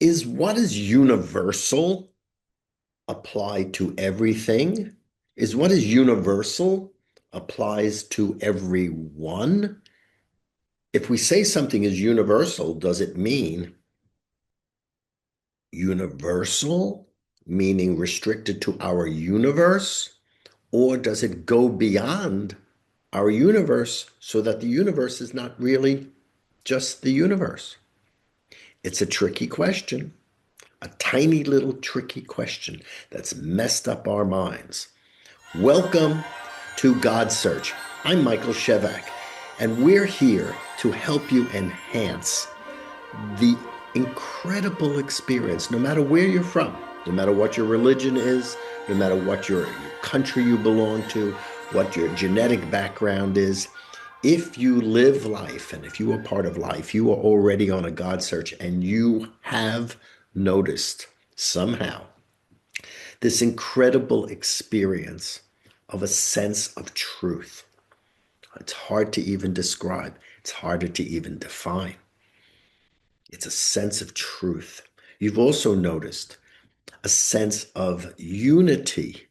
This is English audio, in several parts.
Is what is universal apply to everything? Is what is universal applies to everyone? If we say something is universal, does it mean universal, meaning restricted to our universe? Or does it go beyond our universe so that the universe is not really just the universe? It's a tricky question. A tiny little tricky question that's messed up our minds. Welcome to Godsearch. I'm Michael Shevack, and we're here to help you enhance the incredible experience, no matter where you're from, no matter what your religion is, no matter what your country you belong to, what your genetic background is. If you live life and if you are part of life, you are already on a God search and you have noticed somehow this incredible experience of a sense of truth. It's hard to even describe. It's harder to even define. It's a sense of truth. You've also noticed a sense of unity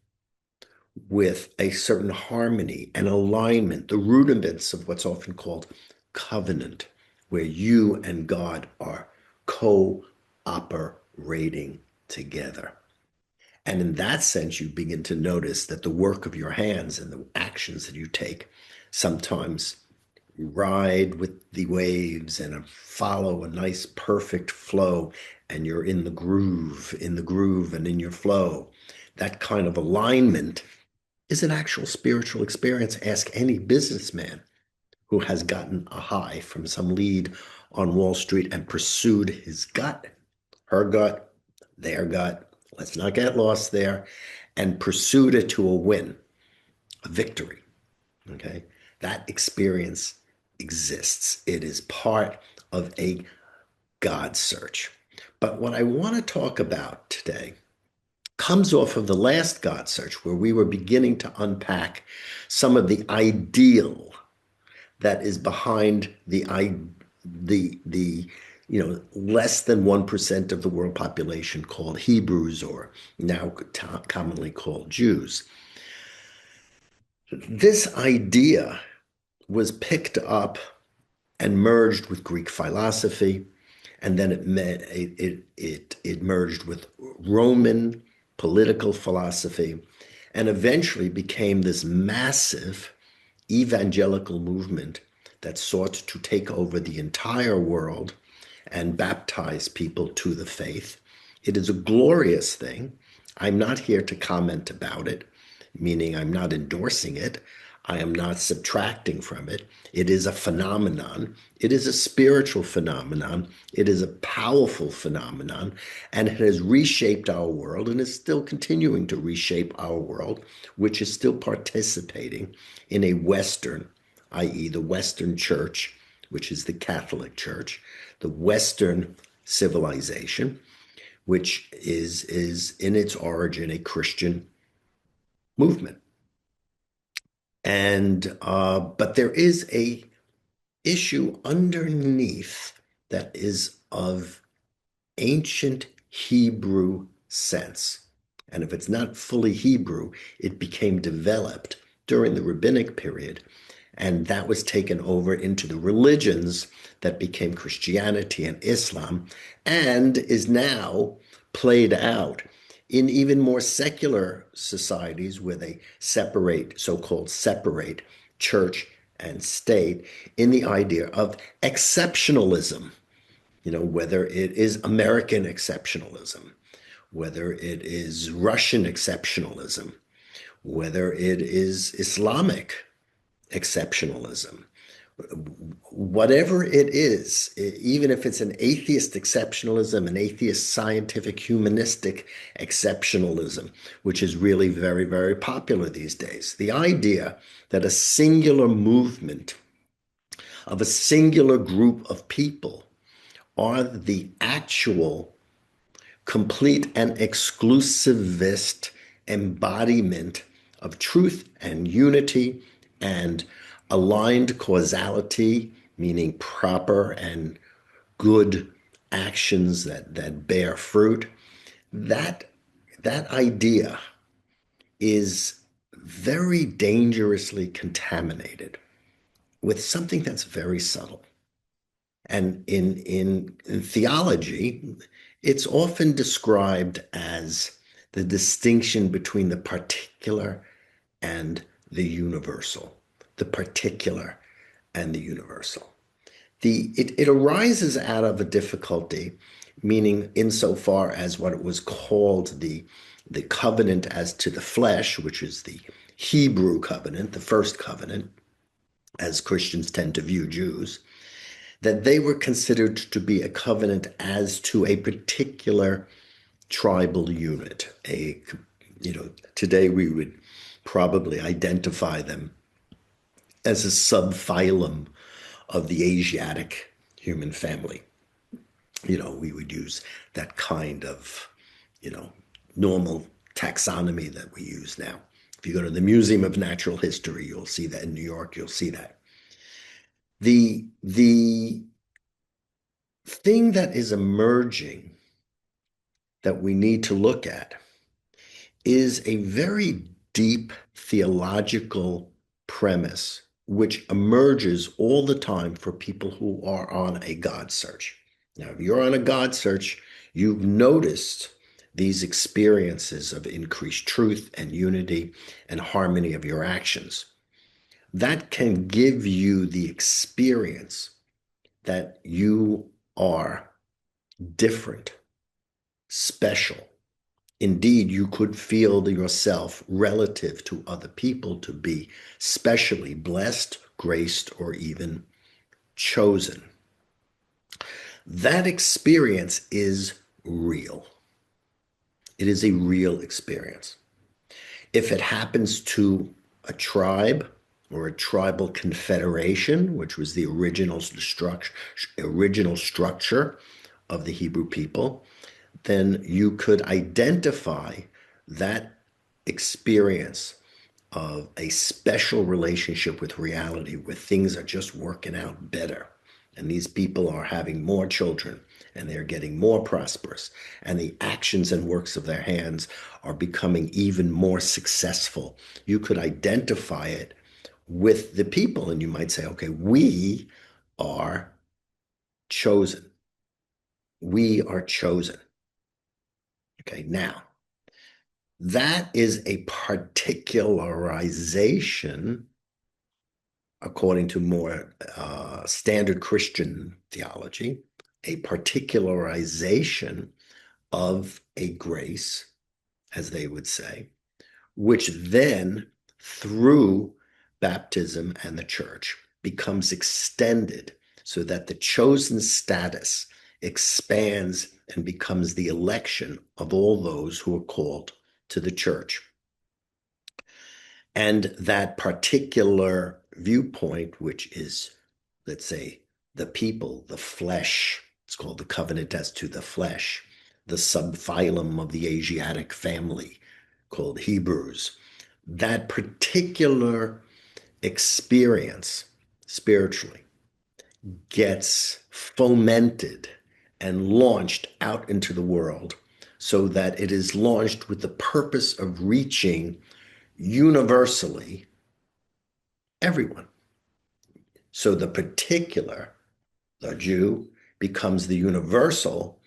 with a certain harmony and alignment, the rudiments of what's often called covenant, where you and God are cooperating together. And in that sense, you begin to notice that the work of your hands and the actions that you take sometimes ride with the waves and follow a nice perfect flow, and you're in the groove and in your flow. That kind of alignment is an actual spiritual experience. Ask any businessman who has gotten a high from some lead on Wall Street and pursued his gut, her gut, their gut. Let's not get lost there, and pursued it to a win, a victory. Okay. That experience exists. It is part of a God search. But what I want to talk about today comes off of the last God search, where we were beginning to unpack some of the ideal that is behind the less than 1% of the world population called Hebrews, or now commonly called Jews. This idea was picked up and merged with Greek philosophy, and then it merged with Roman political philosophy, and eventually became this massive evangelical movement that sought to take over the entire world and baptize people to the faith. It is a glorious thing. I'm not here to comment about it, meaning I'm not endorsing it. I am not subtracting from it. It is a phenomenon. It is a spiritual phenomenon. It is a powerful phenomenon, and it has reshaped our world and is still continuing to reshape our world, which is still participating in a Western, i.e., the Western Church, which is the Catholic Church, the Western civilization, which is in its origin a Christian movement. And but there is a issue underneath that is of ancient Hebrew sense. And if it's not fully Hebrew, it became developed during the rabbinic period. And that was taken over into the religions that became Christianity and Islam, and is now played out in even more secular societies where they separate, so-called separate church and state, in the idea of exceptionalism. Whether it is American exceptionalism, whether it is Russian exceptionalism, whether it is Islamic exceptionalism, whatever it is, even if it's an atheist exceptionalism, an atheist scientific humanistic exceptionalism, which is really very, very popular these days. The idea that a singular movement of a singular group of people are the actual complete and exclusivist embodiment of truth and unity and aligned causality, meaning proper and good actions that bear fruit. That that idea is very dangerously contaminated with something that's very subtle. And in theology, it's often described as the distinction between the particular and the universal. The particular and the universal. It arises out of a difficulty, meaning insofar as what it was called the covenant as to the flesh, which is the Hebrew covenant, the first covenant, as Christians tend to view Jews, that they were considered to be a covenant as to a particular tribal unit. Today we would probably identify them as a subphylum of the Asiatic human family. We would use that kind of, normal taxonomy that we use now. If you go to the Museum of Natural History, you'll see that. In New York, you'll see that. The thing that is emerging that we need to look at is a very deep theological premise which emerges all the time for people who are on a God search. Now, if you're on a God search, you've noticed these experiences of increased truth and unity and harmony of your actions. That can give you the experience that you are different, special. Indeed, you could feel yourself relative to other people to be specially blessed, graced, or even chosen. That experience is real. It is a real experience. If it happens to a tribe or a tribal confederation, which was the original structure of the Hebrew people, then you could identify that experience of a special relationship with reality where things are just working out better. And these people are having more children and they're getting more prosperous. And the actions and works of their hands are becoming even more successful. You could identify it with the people and you might say, okay, we are chosen. We are chosen. Okay, now that is a particularization, according to more standard Christian theology, a particularization of a grace, as they would say, which then, through baptism and the church, becomes extended so that the chosen status expands and becomes the election of all those who are called to the church. And that particular viewpoint, which is, let's say, the people, the flesh, it's called the covenant as to the flesh, the subphylum of the Asiatic family called Hebrews, that particular experience spiritually gets fomented and launched out into the world so that it is launched with the purpose of reaching universally everyone. So the particular, the Jew, becomes the universal,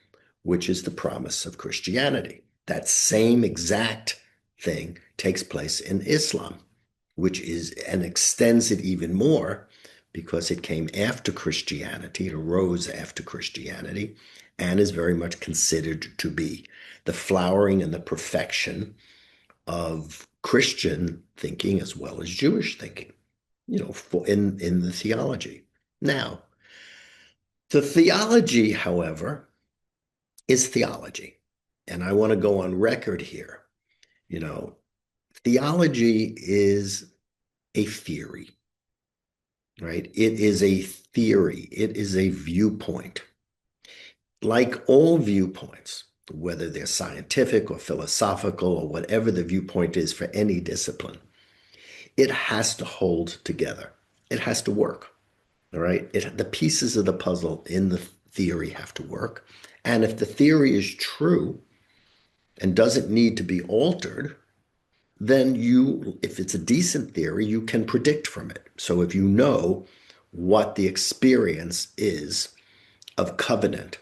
which is the promise of Christianity. That same exact thing takes place in Islam, which is and extends it even more because it came after Christianity, it arose after Christianity, and is very much considered to be the flowering and the perfection of Christian thinking as well as Jewish thinking, in the theology. Now, the theology, however, is theology. And I want to go on record here. Theology is a theory, right? It is a theory. It is a viewpoint. Like all viewpoints, whether they're scientific or philosophical or whatever the viewpoint is for any discipline, it has to hold together. It has to work, all right? The pieces of the puzzle in the theory have to work. And if the theory is true and doesn't need to be altered, then you, if it's a decent theory, you can predict from it. So if you know what the experience is of covenant,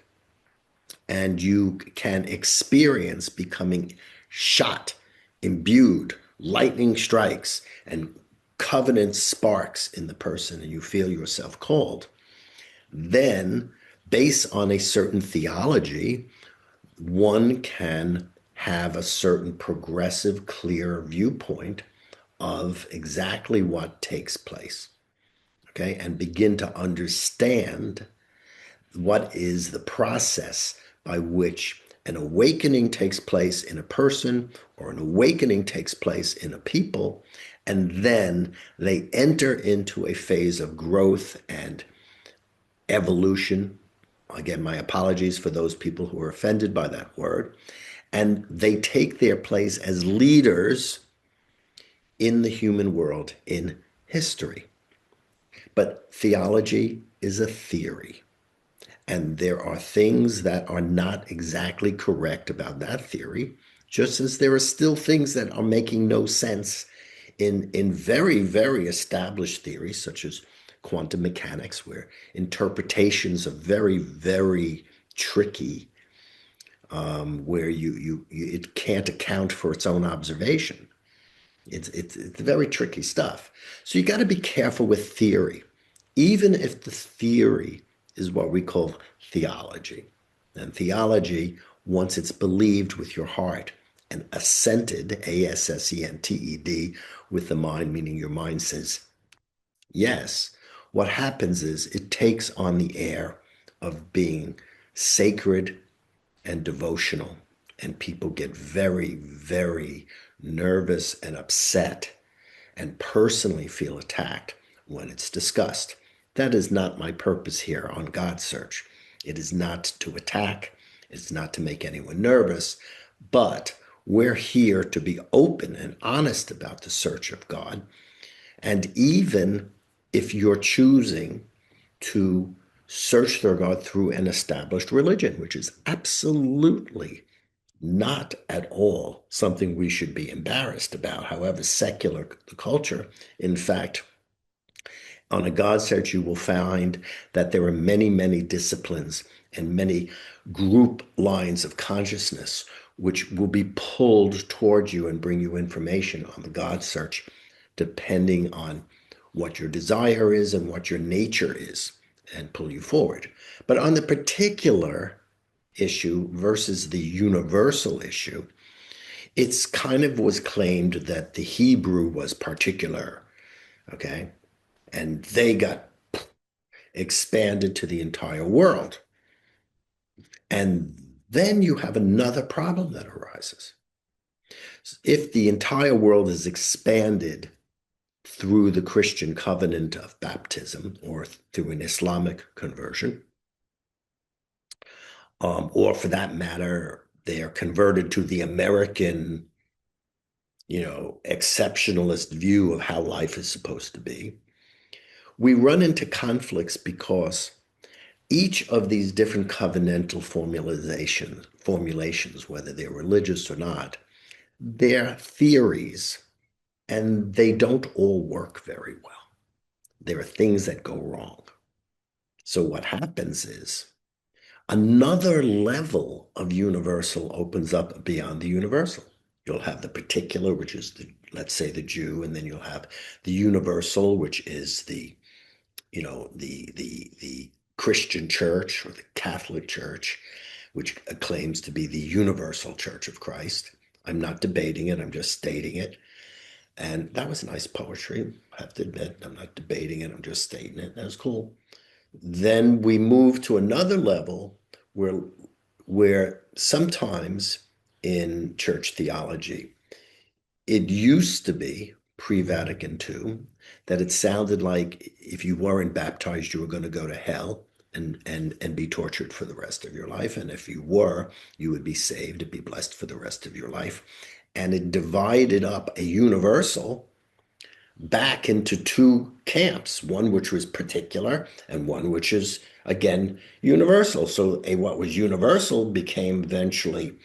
and you can experience becoming shot, imbued, lightning strikes, and covenant sparks in the person, and you feel yourself called, then based on a certain theology, one can have a certain progressive, clear viewpoint of exactly what takes place, okay, and begin to understand what is the process by which an awakening takes place in a person or an awakening takes place in a people, and then they enter into a phase of growth and evolution. Again, my apologies for those people who are offended by that word. And they take their place as leaders in the human world in history. But theology is a theory. And there are things that are not exactly correct about that theory, just as there are still things that are making no sense in very, very established theories, such as quantum mechanics, where interpretations are very, very tricky, where it can't account for its own observation. It's very tricky stuff. So you got to be careful with theory, even if the theory is what we call theology. And theology, once it's believed with your heart and assented, assented, with the mind, meaning your mind says yes, what happens is it takes on the air of being sacred and devotional. And people get very, very nervous and upset and personally feel attacked when it's discussed. That is not my purpose here on Godsearch. It is not to attack, it's not to make anyone nervous, but we're here to be open and honest about the search of God. And even if you're choosing to search their God through an established religion, which is absolutely not at all something we should be embarrassed about, however secular the culture. In fact, on a God search, you will find that there are many, many disciplines and many group lines of consciousness which will be pulled towards you and bring you information on the God search, depending on what your desire is and what your nature is, and pull you forward. But on the particular issue versus the universal issue, it's kind of was claimed that the Hebrew was particular, okay? And they got expanded to the entire world. And then you have another problem that arises. If the entire world is expanded through the Christian covenant of baptism or through an Islamic conversion, or for that matter, they are converted to the American, exceptionalist view of how life is supposed to be. We run into conflicts because each of these different covenantal formulations, whether they're religious or not, they're theories, and they don't all work very well. There are things that go wrong. So what happens is another level of universal opens up beyond the universal. You'll have the particular, which is let's say the Jew, and then you'll have the universal, which is the Christian church or the Catholic church, which claims to be the universal church of Christ. I'm not debating it, I'm just stating it. And that was nice poetry, I have to admit. I'm not debating it, I'm just stating it. That was cool. Then we move to another level where sometimes in church theology, it used to be pre-Vatican II that it sounded like if you weren't baptized, you were going to go to hell and be tortured for the rest of your life. And if you were, you would be saved and be blessed for the rest of your life. And it divided up a universal back into two camps, one which was particular and one which is, again, universal. So what was universal became eventually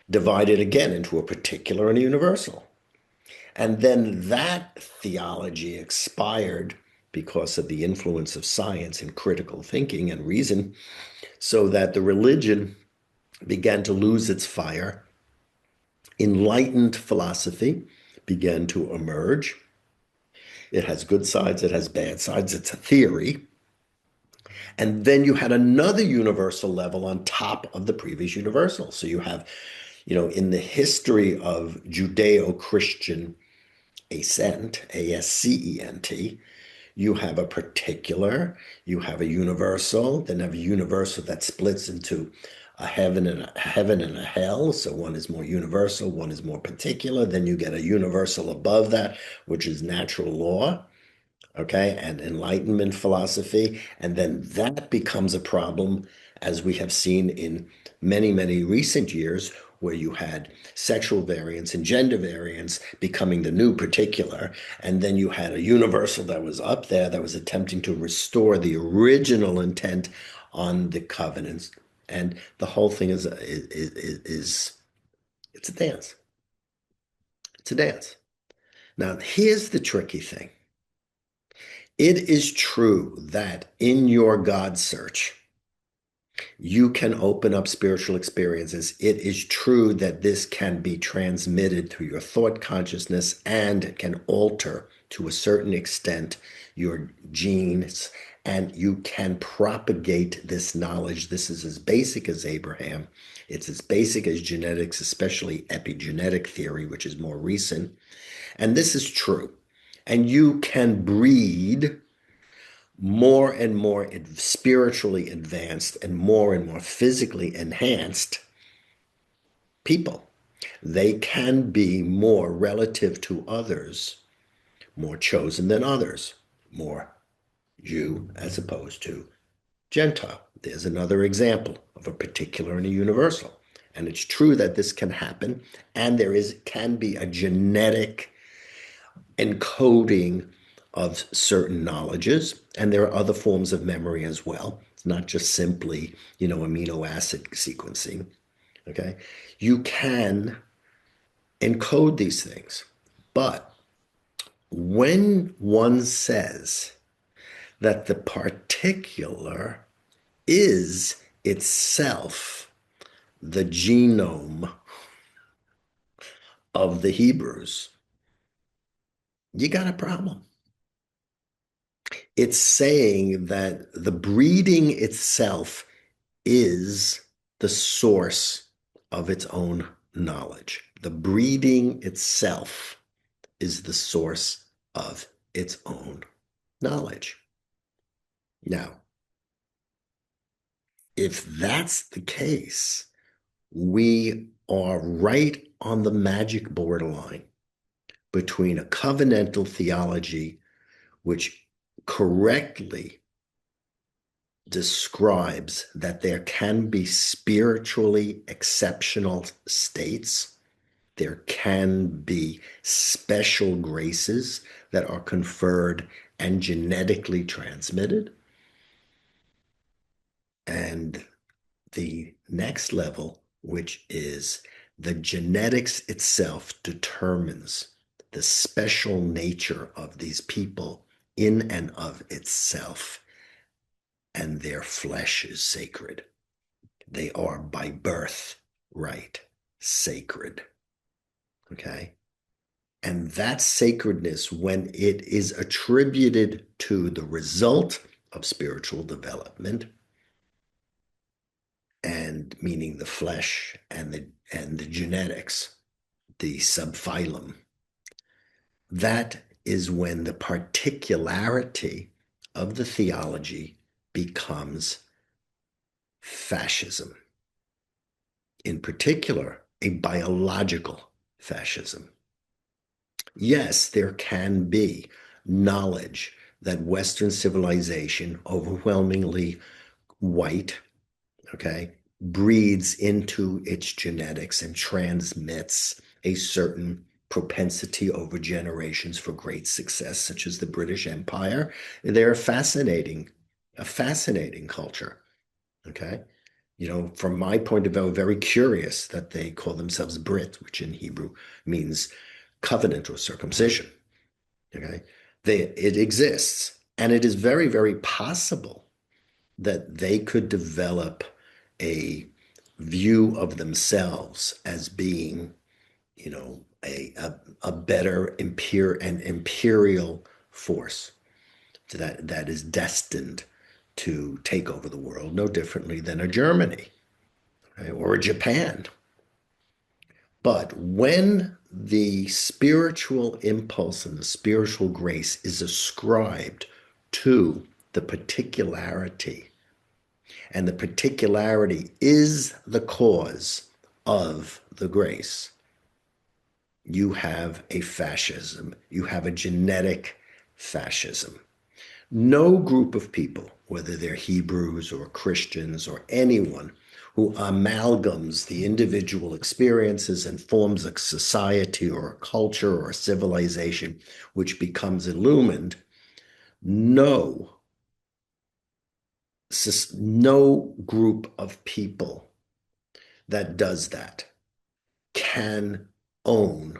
divided again into a particular and a universal. And then that theology expired because of the influence of science and critical thinking and reason, so that the religion began to lose its fire. Enlightened philosophy began to emerge. It has good sides, it has bad sides, it's a theory. And then you had another universal level on top of the previous universal. So you have, in the history of Judeo-Christian ascent, ASCENT, you have a particular, you have a universal, then have a universal that splits into a heaven and a hell. So one is more universal, one is more particular. Then you get a universal above that, which is natural law, okay, and Enlightenment philosophy. And then that becomes a problem, as we have seen in many, many recent years, where you had sexual variance and gender variance becoming the new particular. And then you had a universal that was up there that was attempting to restore the original intent on the covenants. And the whole thing is it's a dance. It's a dance. Now, here's the tricky thing. It is true that in your God search, you can open up spiritual experiences. It is true that this can be transmitted through your thought consciousness and can alter to a certain extent your genes, and you can propagate this knowledge. This is as basic as Abraham. It's as basic as genetics, especially epigenetic theory, which is more recent. And this is true. And you can breed more and more spiritually advanced and more physically enhanced people. They can be more relative to others, more chosen than others, more Jew as opposed to Gentile. There's another example of a particular and a universal. And it's true that this can happen, and can be a genetic encoding of certain knowledges, and there are other forms of memory as well. It's not just simply, amino acid sequencing. Okay, you can encode these things, but when one says that the particular is itself the genome of the Hebrews, you got a problem. It's saying that the breeding itself is the source of its own knowledge. The breeding itself is the source of its own knowledge. Now, if that's the case, we are right on the magic borderline between a covenantal theology, which correctly describes that there can be spiritually exceptional states. There can be special graces that are conferred and genetically transmitted. And the next level, which is the genetics itself determines the special nature of these people in and of itself, and their flesh is sacred. They are by birth right sacred. Okay? And that sacredness, when it is attributed to the result of spiritual development, and meaning the flesh and the genetics, the subphylum, that is when the particularity of the theology becomes fascism. In particular, a biological fascism. Yes, there can be knowledge that Western civilization, overwhelmingly white, okay, breeds into its genetics and transmits a certain propensity over generations for great success, such as the British Empire. They're a fascinating culture. Okay. From my point of view, very curious that they call themselves Brit, which in Hebrew means covenant or circumcision. Okay. It exists. And it is very, very possible that they could develop a view of themselves as being, a better imperial force that is destined to take over the world, no differently than a Germany, right, or a Japan. But when the spiritual impulse and the spiritual grace is ascribed to the particularity, and the particularity is the cause of the grace, you have a fascism. You have a genetic fascism. No group of people, whether they're Hebrews or Christians or anyone, who amalgams the individual experiences and forms a society or a culture or a civilization which becomes illumined, no group of people that does that can own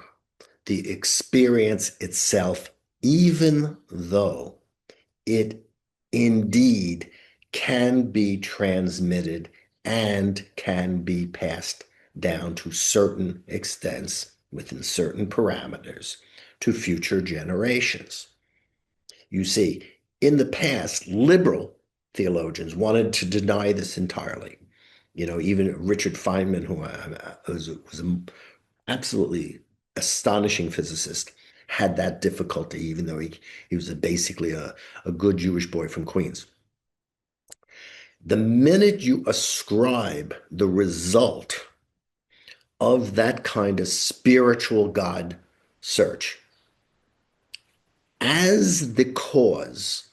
the experience itself, even though it indeed can be transmitted and can be passed down to certain extents within certain parameters to future generations. You see, in the past, liberal theologians wanted to deny this entirely. Even Richard Feynman, who was an absolutely astonishing physicist, had that difficulty, even though he was basically a good Jewish boy from Queens. The minute you ascribe the result of that kind of spiritual God search as the cause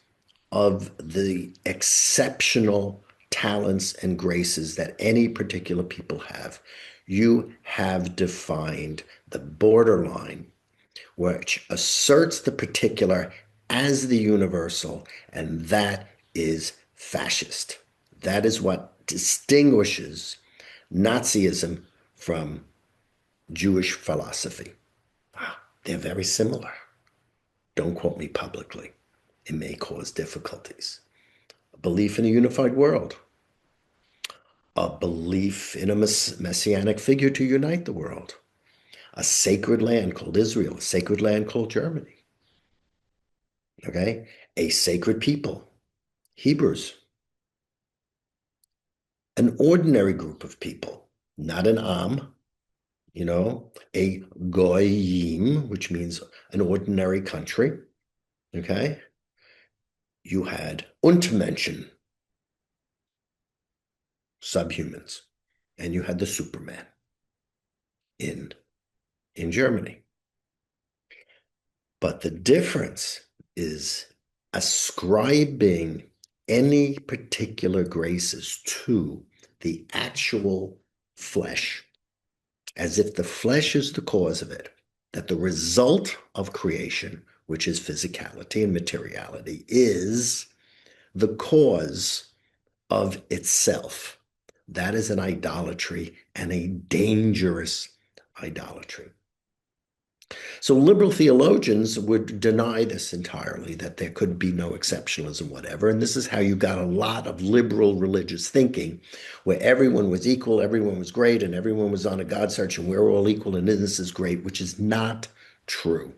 of the exceptional talents and graces that any particular people have, you have defined the borderline which asserts the particular as the universal, and that is fascist. That is what distinguishes Nazism from Jewish philosophy. They're very similar. Don't quote me publicly. It may cause difficulties. A belief in a unified world, a belief in a messianic figure to unite the world, a sacred land called Israel, a sacred land called Germany. Okay? A sacred people, Hebrews. An ordinary group of people, not an am, a goyim, which means an ordinary country. Okay? You had Untermenschen, subhumans, and you had the Superman in Germany. But the difference is ascribing any particular graces to the actual flesh, as if the flesh is the cause of it, that the result of creation, which is physicality and materiality, is the cause of itself. That is an idolatry, and a dangerous idolatry. So liberal theologians would deny this entirely, that there could be no exceptionalism, whatever. And this is how you got a lot of liberal religious thinking, where everyone was equal, everyone was great, and everyone was on a God search, and we're all equal, and this is great, which is not true.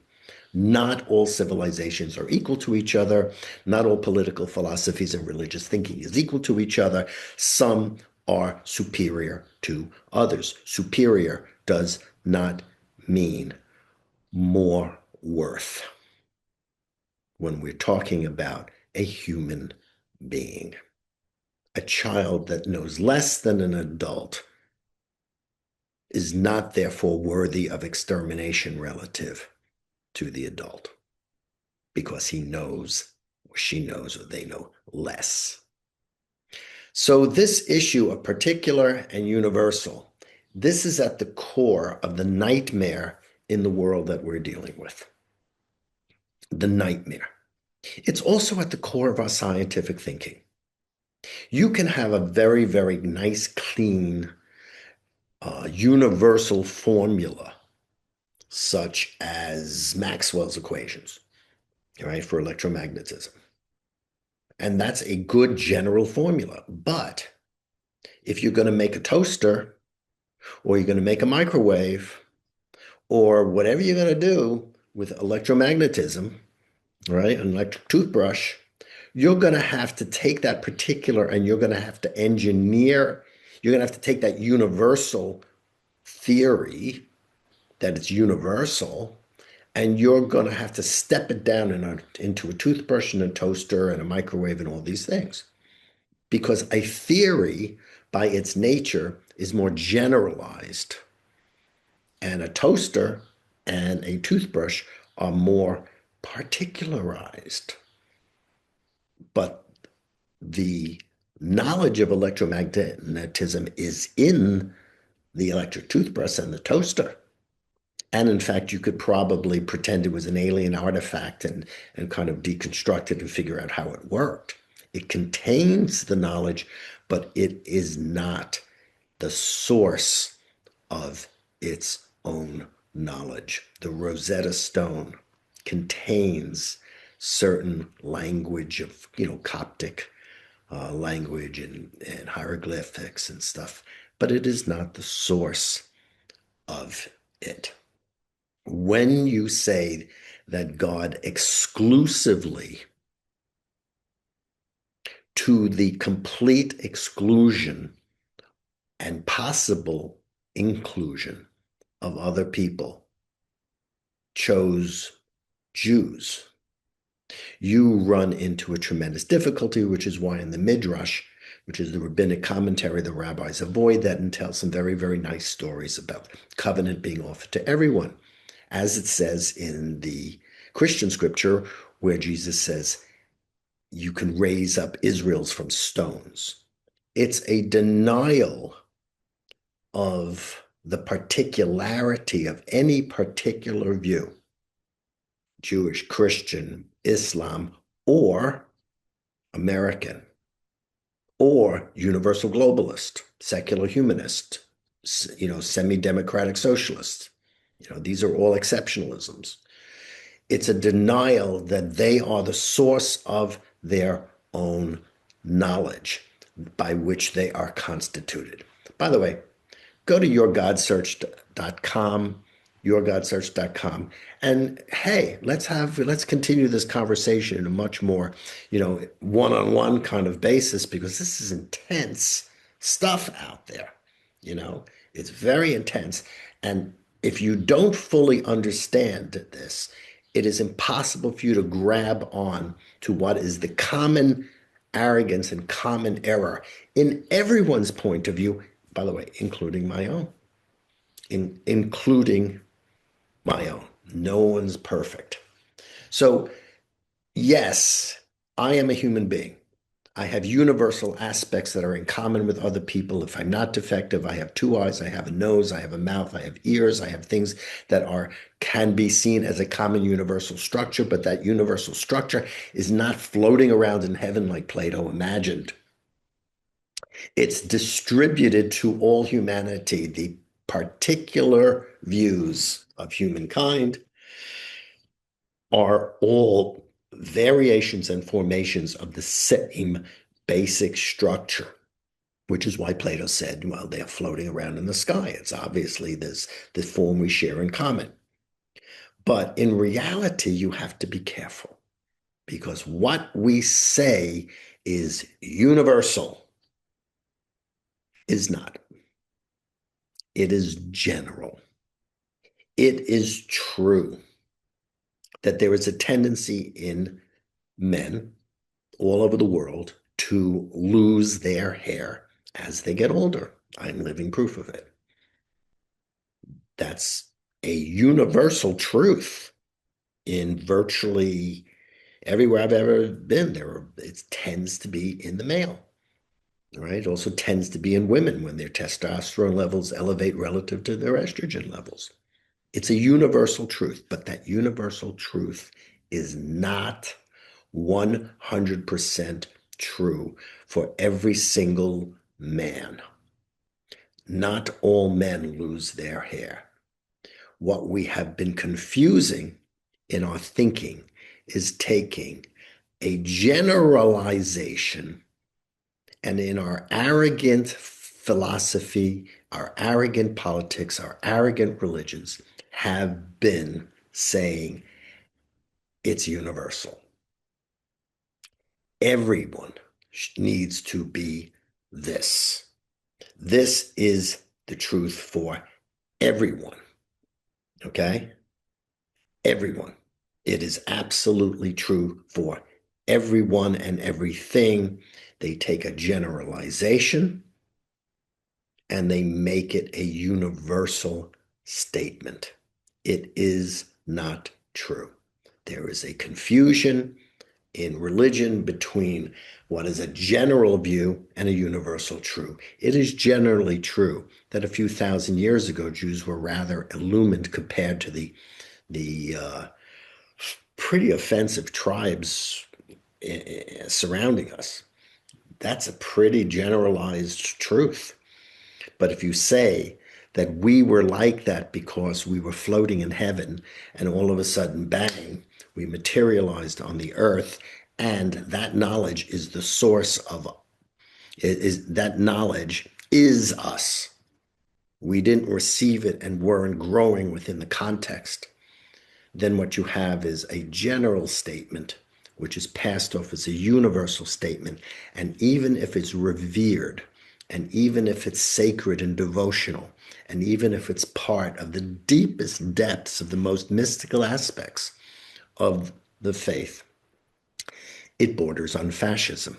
Not all civilizations are equal to each other. Not all political philosophies and religious thinking is equal to each other. Some are superior to others. Superior does not mean more worth when we're talking about a human being. A child that knows less than an adult is not therefore worthy of extermination relative to the adult, because he knows, or she knows, or they know less. So this issue of particular and universal, this is at the core of the nightmare in the world that we're dealing with, the nightmare. It's also at the core of our scientific thinking. You can have a very, very nice, clean, universal formula, such as Maxwell's equations, right, for electromagnetism. And that's a good general formula. But if you're going to make a toaster, or you're going to make a microwave, or whatever you're going to do with electromagnetism, right, an electric toothbrush, you're going to have to take that particular and you're going to have to engineer, you're going to have to take that universal theory that it's universal, and you're going to have to step it down into a toothbrush and a toaster and a microwave and all these things. Because a theory, by its nature, is more generalized, and a toaster and a toothbrush are more particularized. But the knowledge of electromagnetism is in the electric toothbrush and the toaster. And in fact, you could probably pretend it was an alien artifact and kind of deconstruct it and figure out how it worked. It contains the knowledge, but it is not the source of its own knowledge. The Rosetta Stone contains certain language of, Coptic language and hieroglyphics and stuff, but it is not the source of it. When you say that God exclusively, to the complete exclusion and possible inclusion of other people, chose Jews, you run into a tremendous difficulty, which is why in the Midrash, which is the rabbinic commentary, the rabbis avoid that and tell some very, very nice stories about covenant being offered to everyone, as it says in the Christian scripture, where Jesus says, you can raise up Israel's from stones. It's a denial of the particularity of any particular view, Jewish, Christian, Islam, or American, or universal globalist, secular humanist, semi-democratic socialist. These are all exceptionalisms. It's a denial that they are the source of their own knowledge by which they are constituted. By the way, go to yourgodsearch.com, and hey, let's continue this conversation in a much more, one-on-one kind of basis, because this is intense stuff out there. It's very intense. And if you don't fully understand this, it is impossible for you to grab on to what is the common arrogance and common error in everyone's point of view, by the way, including my own. Including my own. No one's perfect. So, yes, I am a human being. I have universal aspects that are in common with other people. If I'm not defective, I have two eyes, I have a nose, I have a mouth, I have ears, I have things that can be seen as a common universal structure, but that universal structure is not floating around in heaven like Plato imagined. It's distributed to all humanity. The particular views of humankind are all variations and formations of the same basic structure, which is why Plato said, well, they're floating around in the sky. It's obviously this form we share in common. But in reality, you have to be careful, because what we say is universal is not. It is general. It is true that there is a tendency in men all over the world to lose their hair as they get older. I'm living proof of it. That's a universal truth in virtually everywhere I've ever been. It tends to be in the male, right? It also tends to be in women when their testosterone levels elevate relative to their estrogen levels. It's a universal truth, but that universal truth is not 100% true for every single man. Not all men lose their hair. What we have been confusing in our thinking is taking a generalization, and in our arrogant philosophy, our arrogant politics, our arrogant religions have been saying it's universal. Everyone needs to be this. This is the truth for everyone. Okay? Everyone. It is absolutely true for everyone and everything. They take a generalization and they make it a universal statement. It is not true. There is a confusion in religion between what is a general view and a universal true. It is generally true that a few thousand years ago, Jews were rather illumined compared to the pretty offensive tribes surrounding us. That's a pretty generalized truth. But if you say that we were like that because we were floating in heaven and all of a sudden, bang, we materialized on the earth, and that knowledge is the source of, is that knowledge is us. We didn't receive it and weren't growing within the context. Then what you have is a general statement, which is passed off as a universal statement. And even if it's revered, and even if it's sacred and devotional, and even if it's part of the deepest depths of the most mystical aspects of the faith, it borders on fascism.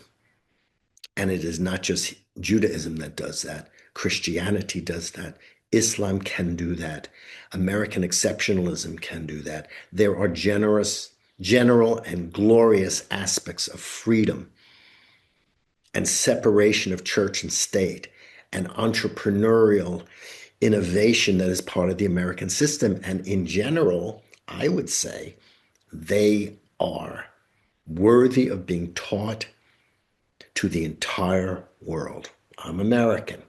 And it is not just Judaism that does that. Christianity does that. Islam can do that. American exceptionalism can do that. There are general and glorious aspects of freedom and separation of church and state and entrepreneurial innovation that is part of the American system. And in general, I would say they are worthy of being taught to the entire world. I'm American,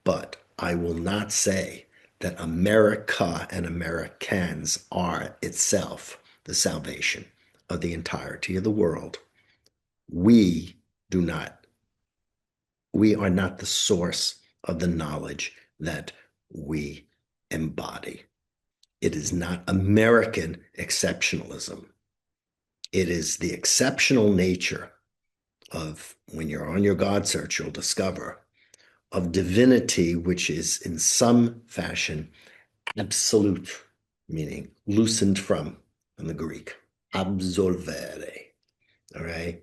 but I will not say that America and Americans are itself the salvation of the entirety of the world. We do not, we are not the source of the knowledge that we embody. It is not American exceptionalism. It is the exceptional nature of, when you're on your God search, you'll discover, of divinity, which is in some fashion absolute, meaning loosened from, in the Greek, absolvere, all right?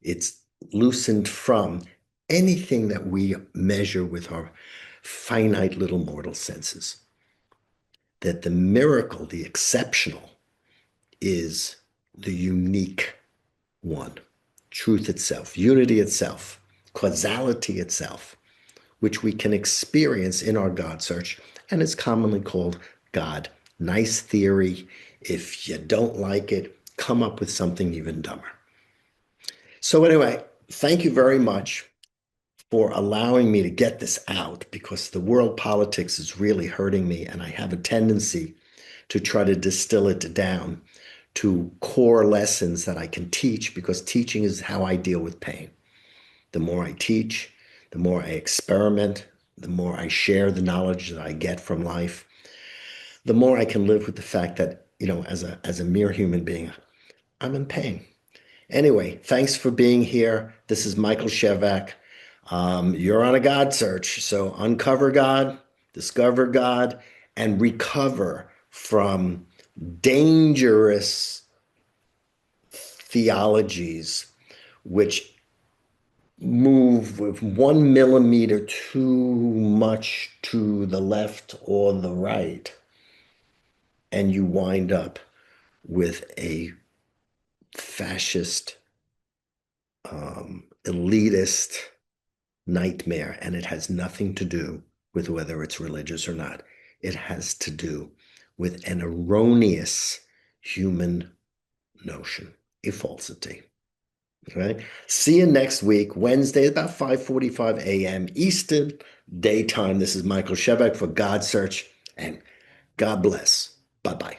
It's loosened from anything that we measure with our finite little mortal senses. That the miracle, the exceptional, is the unique one, truth itself, unity itself, causality itself, which we can experience in our God search, and is commonly called God. Nice theory. If you don't like it, come up with something even dumber. So anyway, thank you very much for allowing me to get this out, because the world politics is really hurting me, and I have a tendency to try to distill it down to core lessons that I can teach, because teaching is how I deal with pain. The more I teach, the more I experiment, the more I share the knowledge that I get from life, the more I can live with the fact that, as a mere human being, I'm in pain. Anyway, thanks for being here. This is Michael Shevack. You're on a God search, so uncover God, discover God, and recover from dangerous theologies which move with 1 millimeter too much to the left or the right, and you wind up with a fascist, elitist nightmare. And it has nothing to do with whether it's religious or not. It has to do with an erroneous human notion, a falsity. Okay. See you next week, Wednesday, about 5:45 a.m. Eastern Daytime. This is Michael Shevack for Godsearch, and God bless. Bye-bye.